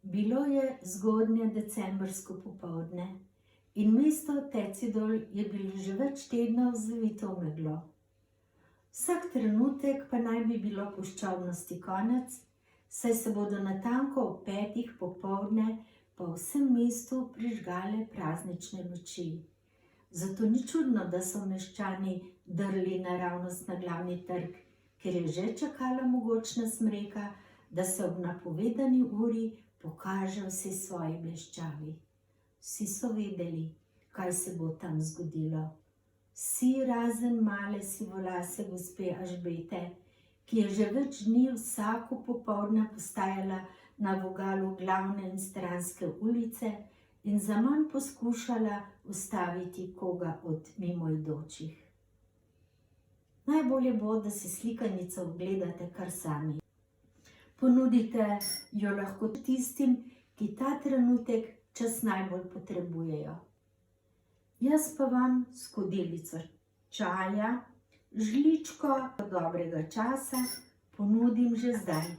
Bilo je zgodnje decembrsko popoldne in mesto Tecidol je bilo že več tednov zavito v meglo. Vsak trenutek pa naj bi bilo puščavnosti konec, saj se bodo natanko ob 5. popoldne po vsem mestu prižgale praznične luči. Zato ni čudno, da so meščani drli naravnost na glavni trg, ker je že čakala mogočna smreka, da se ob napovedani uri pokaže vsi svoji bleščavi. Vsi so vedeli, kaj se bo tam zgodilo. Vsi razen male sivolase gospe Ažbete, ki je že več dni vsako popoldne postajala na vogalu glavne in stranske ulice in zaman poskušala ustaviti koga od mimoidočih. Najbolje bo, da si slikanico ogledate kar sami. Ponudite jo lahko tistim, ki ta trenutek čas najbolj potrebujejo. Jaz pa vam skodelico čaja, žličko dobrega časa ponudim že zdaj.